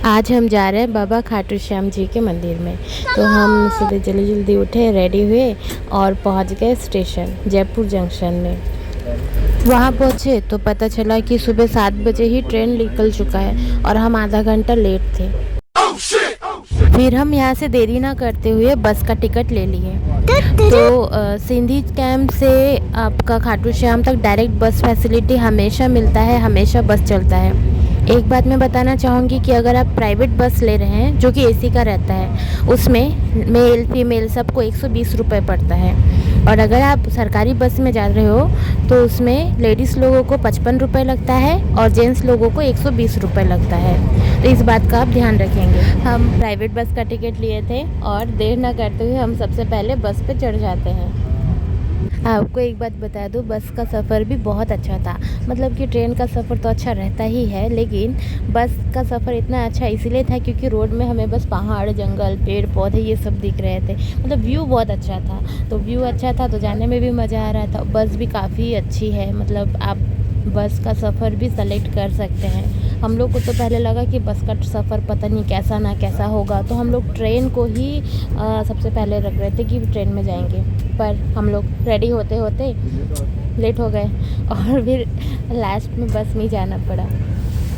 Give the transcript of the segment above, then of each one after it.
आज हम जा रहे हैं बाबा खाटू श्याम जी के मंदिर में। तो हम सुबह जल्दी जल्दी उठे, रेडी हुए और पहुंच गए स्टेशन जयपुर जंक्शन में। वहां पहुंचे तो पता चला कि सुबह 7 बजे ही ट्रेन निकल चुका है और हम आधा घंटा लेट थे। फिर हम यहाँ से देरी ना करते हुए बस का टिकट ले लिए। तो सिंधी कैंप से आपका खाटू श्याम तक डायरेक्ट बस फैसिलिटी हमेशा मिलता है, हमेशा बस चलता है। एक बात मैं बताना चाहूँगी कि अगर आप प्राइवेट बस ले रहे हैं जो कि एसी का रहता है, उसमें मेल फीमेल सबको 120 रुपये पड़ता है। और अगर आप सरकारी बस में जा रहे हो तो उसमें लेडीज़ लोगों को 55 रुपये लगता है और जेंट्स लोगों को 120 रुपये लगता है। तो इस बात का आप ध्यान रखेंगे। हम प्राइवेट बस का टिकट लिए थे और देर ना करते हुए हम सबसे पहले बस पे चढ़ जाते हैं। आपको एक बात बता दूँ, बस का सफ़र भी बहुत अच्छा था। मतलब कि ट्रेन का सफ़र तो अच्छा रहता ही है, लेकिन बस का सफ़र इतना अच्छा इसीलिए था क्योंकि रोड में हमें बस पहाड़, जंगल, पेड़ पौधे ये सब दिख रहे थे। मतलब व्यू बहुत अच्छा था। तो व्यू अच्छा था तो जाने में भी मज़ा आ रहा था। बस भी काफ़ी अच्छी है, मतलब आप बस का सफ़र भी सेलेक्ट कर सकते हैं। हम लोग को तो पहले लगा कि बस का सफ़र पता नहीं कैसा ना कैसा होगा, तो हम लोग ट्रेन को ही सबसे पहले रख रहे थे कि ट्रेन में जाएंगे। पर हम लोग रेडी होते होते लेट हो गए और फिर लास्ट में बस में जाना पड़ा।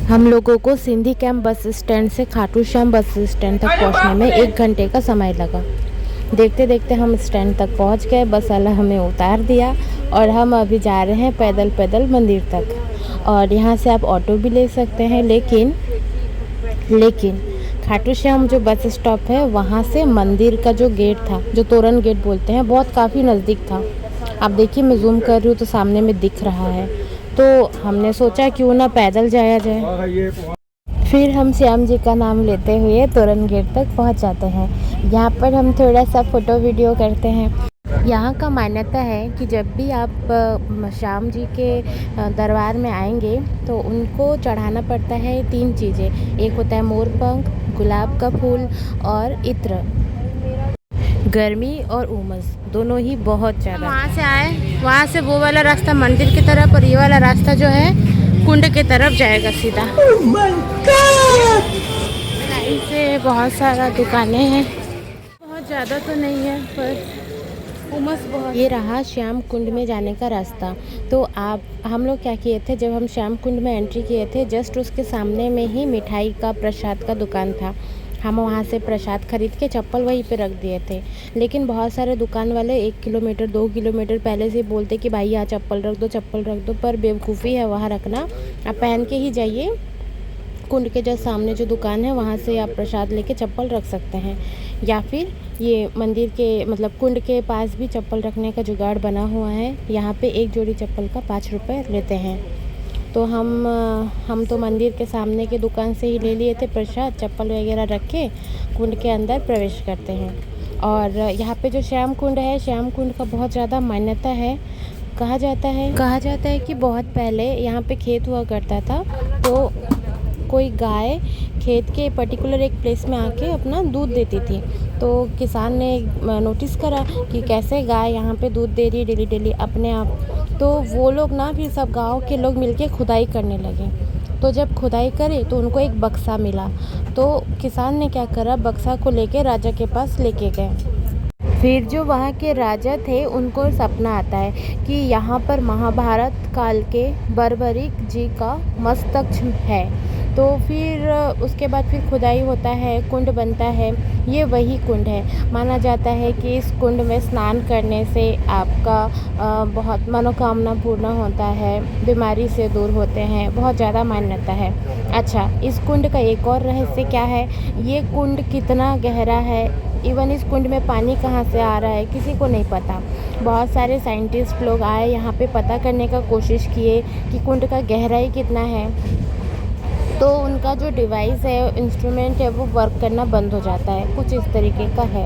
हम लोगों को सिंधी कैंप बस स्टैंड से खाटू श्याम बस स्टैंड तक पहुंचने में 1 घंटे का समय लगा। देखते देखते हम स्टैंड तक पहुंच गए, बस वाला हमें उतार दिया और हम अभी जा रहे हैं पैदल पैदल मंदिर तक। और यहाँ से आप ऑटो भी ले सकते हैं, लेकिन खाटू श्याम जो बस स्टॉप है वहाँ से मंदिर का जो गेट था, जो तोरण गेट बोलते हैं, बहुत काफ़ी नज़दीक था। आप देखिए, मैं जूम कर रही हूँ तो सामने में दिख रहा है। तो हमने सोचा क्यों ना पैदल जाया जाए। फिर हम श्याम जी का नाम लेते हुए तोरण गेट तक पहुंच जाते हैं। यहाँ पर हम थोड़ा सा फ़ोटो वीडियो करते हैं। यहाँ का मान्यता है कि जब भी आप श्याम जी के दरबार में आएंगे तो उनको चढ़ाना पड़ता है 3 चीज़ें। एक होता है मोर पंख, गुलाब का फूल और इत्र। गर्मी और उमस दोनों ही बहुत ज़्यादा। वहाँ से आए, वहाँ से वो वाला रास्ता मंदिर की तरफ और ये वाला रास्ता जो है कुंड की तरफ जाएगा सीधा। लाइन से बहुत सारा दुकानें हैं, बहुत ज़्यादा तो नहीं है पर उमस बहुत। ये रहा श्याम कुंड में जाने का रास्ता। तो हम लोग क्या किए थे, जब हम श्याम कुंड में एंट्री किए थे जस्ट उसके सामने में ही मिठाई का प्रसाद का दुकान था। हम वहाँ से प्रसाद खरीद के चप्पल वहीं पे रख दिए थे। लेकिन बहुत सारे दुकान वाले 1 किलोमीटर 2 किलोमीटर पहले से बोलते कि भाई यहाँ चप्पल रख दो, पर बेवकूफ़ी है वहाँ रखना। आप पहन के ही जाइए। कुंड के जस्ट सामने जो दुकान है वहाँ से आप प्रसाद लेके चप्पल रख सकते हैं, या फिर ये मंदिर के मतलब कुंड के पास भी चप्पल रखने का जुगाड़ बना हुआ है। यहाँ पे एक जोड़ी चप्पल का 5 रुपये लेते हैं। तो हम तो मंदिर के सामने के दुकान से ही ले लिए थे प्रसाद, चप्पल वगैरह रख के कुंड के अंदर प्रवेश करते हैं। और यहाँ पे जो श्याम कुंड है, श्याम कुंड का बहुत ज़्यादा मान्यता है। कहा जाता है कि बहुत पहले यहाँ पे खेत हुआ करता था, तो कोई गाय खेत के पर्टिकुलर एक प्लेस में आके अपना दूध देती थी। तो किसान ने नोटिस करा कि कैसे गाय यहाँ पे दूध दे रही है डेली डेली अपने आप। तो वो लोग ना फिर सब गांव के लोग मिलके खुदाई करने लगे। तो जब खुदाई करे तो उनको एक बक्सा मिला। तो किसान ने क्या करा, बक्सा को लेके राजा के पास लेके गए। फिर जो वहाँ के राजा थे उनको सपना आता है कि यहाँ पर महाभारत काल के बर्बरीक जी का मस्तक है। तो फिर उसके बाद फिर खुदाई होता है, कुंड बनता है। ये वही कुंड है। माना जाता है कि इस कुंड में स्नान करने से आपका बहुत मनोकामना पूर्ण होता है, बीमारी से दूर होते हैं। बहुत ज़्यादा मान्यता है। अच्छा, इस कुंड का एक और रहस्य क्या है, ये कुंड कितना गहरा है, इवन इस कुंड में पानी कहाँ से आ रहा है किसी को नहीं पता। बहुत सारे साइंटिस्ट लोग आए यहाँ पे पता करने का कोशिश किए कि कुंड का गहराई कितना है। तो उनका जो डिवाइस है, इंस्ट्रूमेंट है, वो वर्क करना बंद हो जाता है, कुछ इस तरीके का है।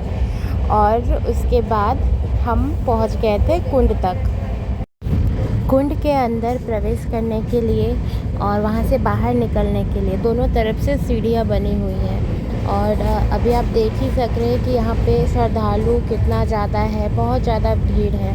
और उसके बाद हम पहुंच गए थे कुंड तक। कुंड के अंदर प्रवेश करने के लिए और वहां से बाहर निकलने के लिए दोनों तरफ से सीढ़ियां बनी हुई हैं। और अभी आप देख ही सक रहे हैं कि यहाँ पे श्रद्धालु कितना ज़्यादा है, बहुत ज़्यादा भीड़ है।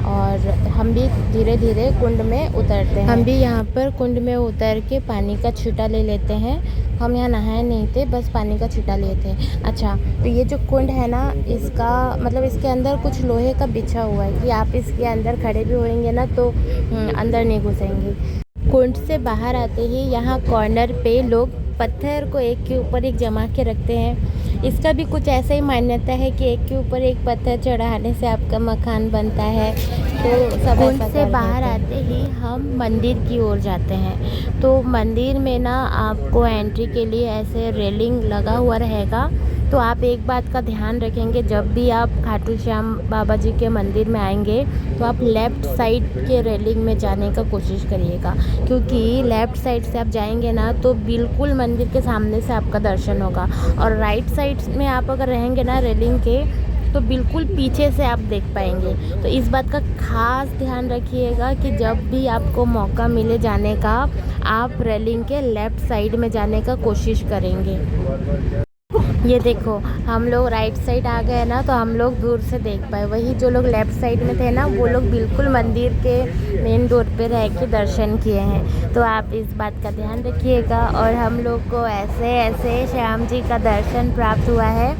और हम भी धीरे धीरे कुंड में उतरते हैं। हम भी यहाँ पर कुंड में उतर के पानी का छींटा ले लेते हैं। हम यहाँ नहाए नहीं थे, बस पानी का छींटा लिए थे। अच्छा, तो ये जो कुंड है ना, इसका मतलब इसके अंदर कुछ लोहे का बिछा हुआ है कि आप इसके अंदर खड़े भी होंगे ना तो अंदर नहीं घुसेंगे। कुंड से बाहर आते ही यहाँ कॉर्नर पे लोग पत्थर को एक के ऊपर एक जमा के रखते हैं। इसका भी कुछ ऐसा ही मान्यता है कि एक के ऊपर एक पत्थर चढ़ाने से आपका मकान बनता है। तो सब कुंड से बाहर आते ही हम मंदिर की ओर जाते हैं। तो मंदिर में ना आपको एंट्री के लिए ऐसे रेलिंग लगा हुआ रहेगा। तो आप एक बात का ध्यान रखेंगे, जब भी आप खाटू श्याम बाबा जी के मंदिर में आएंगे तो आप लेफ़्ट साइड के रेलिंग में जाने का कोशिश करिएगा, क्योंकि लेफ़्ट साइड से आप जाएंगे ना तो बिल्कुल मंदिर के सामने से आपका दर्शन होगा। और राइट साइड में आप अगर रहेंगे ना रेलिंग के, तो बिल्कुल पीछे से आप देख पाएंगे। तो इस बात का खास ध्यान रखिएगा कि जब भी आपको मौका मिले जाने का, आप रेलिंग के लेफ़्ट साइड में जाने का कोशिश करेंगे। ये देखो, हम लोग राइट साइड आ गए ना, तो हम लोग दूर से देख पाए। वही जो लोग लेफ़्ट साइड में थे ना, वो लोग बिल्कुल मंदिर के मेन डोर पे रह के दर्शन किए हैं। तो आप इस बात का ध्यान रखिएगा। और हम लोग को ऐसे ऐसे श्याम जी का दर्शन प्राप्त हुआ है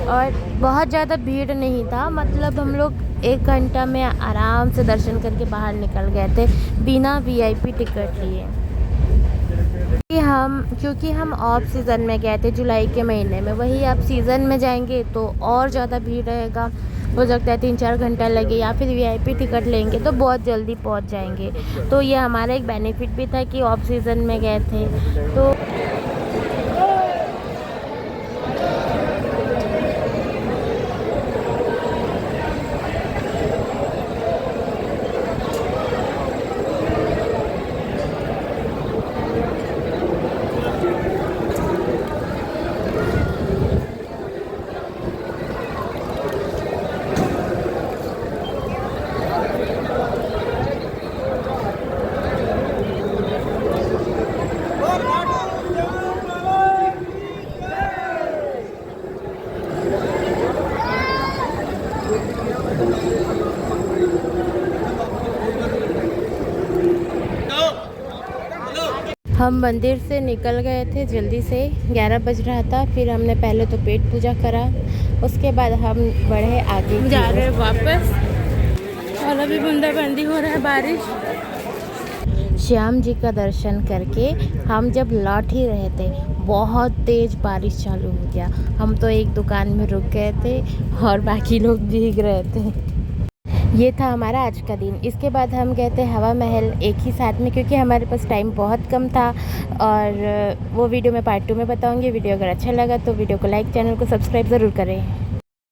और बहुत ज़्यादा भीड़ नहीं था। मतलब हम लोग 1 घंटा में आराम से दर्शन करके बाहर निकल गए थे बिना VIP टिकट लिए। क्योंकि हम ऑफ सीज़न में गए थे, जुलाई के महीने में। वही आप सीज़न में जाएंगे तो और ज़्यादा भीड़ रहेगा, हो सकता है 3-4 घंटा लगे। या फिर VIP टिकट लेंगे तो बहुत जल्दी पहुंच जाएंगे। तो ये हमारा एक बेनिफिट भी था कि ऑफ सीज़न में गए थे। तो हम मंदिर से निकल गए थे जल्दी से, 11 बज रहा था। फिर हमने पहले तो पेट पूजा करा, उसके बाद हम बढ़े आगे जा रहे वापस। और अभी बूंदाबांदी हो रहा है, बारिश। श्याम जी का दर्शन करके हम जब लौट ही रहे थे, बहुत तेज़ बारिश चालू हो गया। हम तो एक दुकान में रुक गए थे और बाकी लोग भीग रहे थे। ये था हमारा आज का दिन। इसके बाद हम गए थे हवा महल एक ही साथ में, क्योंकि हमारे पास टाइम बहुत कम था। और वो वीडियो मैं पार्ट 2 में बताऊंगी। वीडियो अगर अच्छा लगा तो वीडियो को लाइक, चैनल को सब्सक्राइब ज़रूर करें।